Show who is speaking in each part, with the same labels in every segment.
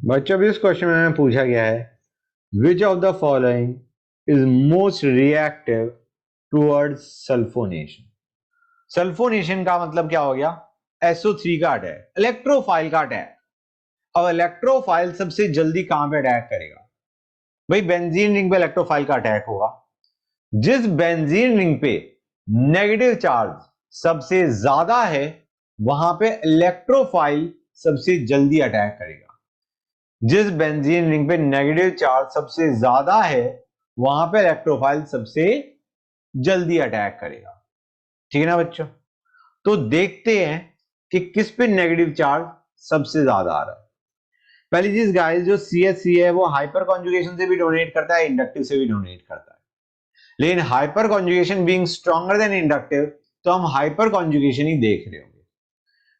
Speaker 1: बच्चों भी इस क्वेश्चन में पूछा गया है which of the following is most reactive towards sulphonation. Sulphonation का मतलब क्या हो गया? SO3 का अटैक, इलेक्ट्रोफाइल का अटैक। अब इलेक्ट्रोफाइल सबसे जल्दी कहां पे अटैक करेगा? भाई बेंजीन रिंग पे इलेक्ट्रोफाइल का अटैक होगा। जिस बेंजीन रिंग पे नेगेटिव चार्ज सबसे ज्यादा है वहां पे इलेक्ट्रोफाइल सबसे जल्दी अटैक करेगा। जिस बेंजीन रिंग पे नेगेटिव चार्ज सबसे ज्यादा है वहां पे इलेक्ट्रोफाइल सबसे जल्दी अटैक करेगा। ठीक है ना बच्चों? तो देखते हैं कि किस पे नेगेटिव चार्ज सबसे ज्यादा आ रहा है। पहली चीज गाइस, जो CH3 है वो हाइपर कॉन्जुगेशन से भी डोनेट करता है, इंडक्टिव से भी डोनेट करता है। लेकिन hyper conjugation being stronger than inductive, तो हम हाइपर कॉन्जुगेशन ही देख रहे होंगे।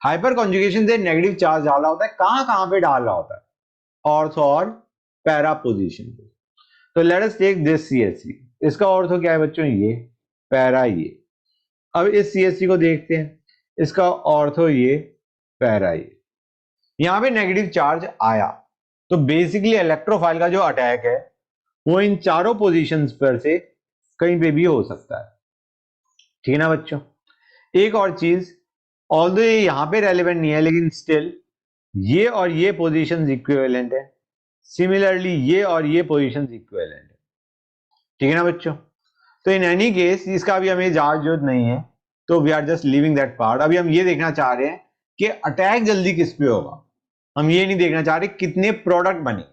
Speaker 1: हाइपर कॉन्जुगेशन से नेगेटिव चार्ज डाला होता है, कहां कहां पे डाल रहा होता है? ऑर्थो और पैरा पोजीशन पे। तो let us take this CH3। इसका ऑर्थो क्या है बच्चों? ये, पैरा ये। अब इस CH3 को देखते हैं, इसका ऑर्थो ये, पैरा ये। यहां पे नेगेटिव चार्ज आया तो बेसिकली इलेक्ट्रोफाइल का जो अटैक है वो इन चारों पोजीशंस पर से कहीं पे भी हो सकता है। ठीक है ना बच्चों? एक और चीज, ऑल्दो ये यहां पे रेलेवेंट नहीं है लेकिन स्टिल ये और ये पोजीशंस इक्विवेलेंट है। सिमिलरली ये और ये पोजीशंस इक्विवेलेंट है। ठीक है ना बच्चों? तो इन एनी केस इसका भी हमें जरूरत नहीं है, तो we are just leaving that part. अभी हम ये देखना चाह रहे हैं कि अटैक जल्दी किस पे होगा। हम ये नहीं देखना चाह रहे कितने प्रोडक्ट बने।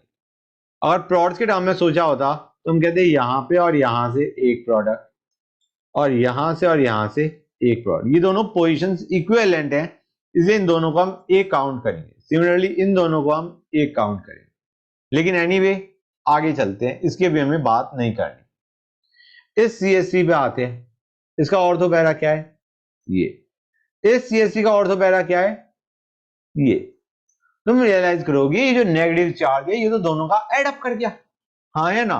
Speaker 1: अगर प्रोडक्ट्स के टर्म में सोचा होता तो हम कहते यहां पे और यहां से एक प्रोडक्ट, और यहां से एक प्रोडक्ट। ये दोनों पोजीशंस इक्विवेलेंट हैं, इसलिए इन दोनों को हम एक काउंट करेंगे। सिमिलरली इन दोनों को हम एक काउंट करेंगे। लेकिन एनीवे आगे चलते हैं, इसके भी हमें बात नहीं करनी। इस CH3 पे आते हैं, इसका ऑर्थो पैरा क्या है? ये। इस CH3 का ऑर्थो पैरा क्या है? ये। तुम रियलाइज करोगे ये जो नेगेटिव चार्ज है ये तो दोनों का एड अप कर गया। हाँ है ना?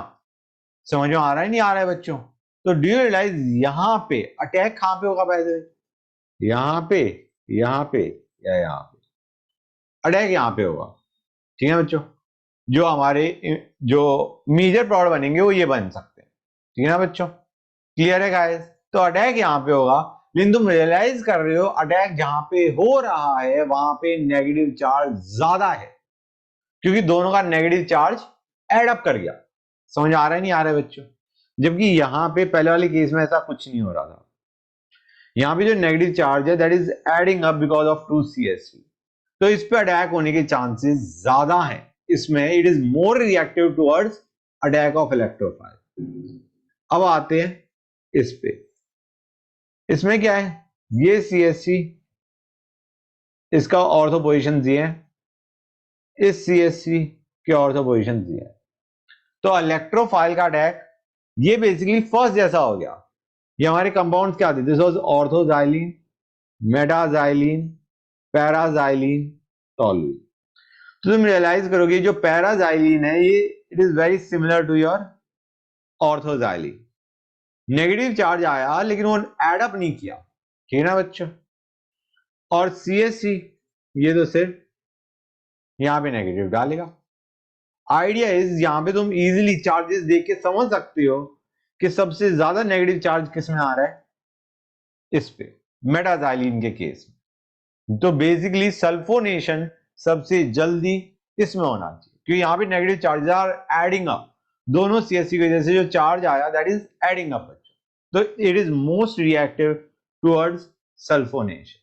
Speaker 1: समझ में आ रहा है नहीं आ रहा है बच्चों? तो डू यू रियलाइज यहां पे अटैक कहां पे होगा? पहले यहां पे, यहां पे, या यहां पे अटैक यहां पे होगा। ठीक है बच्चों? जो हमारे जो मेजर प्रोड बनेंगे वो ये बन सकते हैं। ठीक है ना बच्चों? क्लियर है गाइस? तो अटैक यहां पे होगा, लेकिन तुम रियलाइज कर रहे हो अटैक जहां पे हो रहा है वहां पे नेगेटिव चार्ज ज्यादा है, क्योंकि दोनों का नेगेटिव चार्ज एड अप कर गया। समझ आ रहा है नहीं आ रहा है बच्चों? जबकि यहां पे पहले वाले केस में ऐसा कुछ नहीं हो रहा था। यहां पे जो नेगेटिव चार्ज है that is adding up because of 2 CH3, तो इस पे अटैक होने के चांसेस ज्यादा हैं। इसमें it is more reactive towards attack of electrophile. अब आते हैं इस पे। इसमें क्या है? ये CH3, इसका ऑर्थो पोजीशन दिए हैं, इस CH3 के ऑर्थो पोजीशन दिए हैं। तो इलेक्ट्रोफाइल का अटैक ये बेसिकली फर्स्ट जैसा हो गया। ये हमारे कंपाउंड्स क्या थे? This was orthoxylene, metaxylene, paraxylene, toluene. तो तुम रियलाइज करोगे जो पैराजाइलिन है ये it is very similar to your orthoxylene. Negative charge आया लेकिन वो एड अप नहीं किया। ठीक है ना बच्चों? और CH3 ये तो सिर्फ यहां पे नेगेटिव डालेगा। आइडिया इज यहां पे तुम इजीली चार्जेस देख के समझ सकते हो कि सबसे ज्यादा नेगेटिव चार्ज किस में आ रहा है? इस पे, मेटाजाइलिन के केस में। तो बेसिकली सल्फोनेशन सबसे जल्दी इसमें होना चाहिए, क्योंकि यहां पे negative charges are adding up. दोनों CH3 की वजह से जो चार्ज आया दैट इज एडिंग अप। तो it is most reactive towards sulphonation.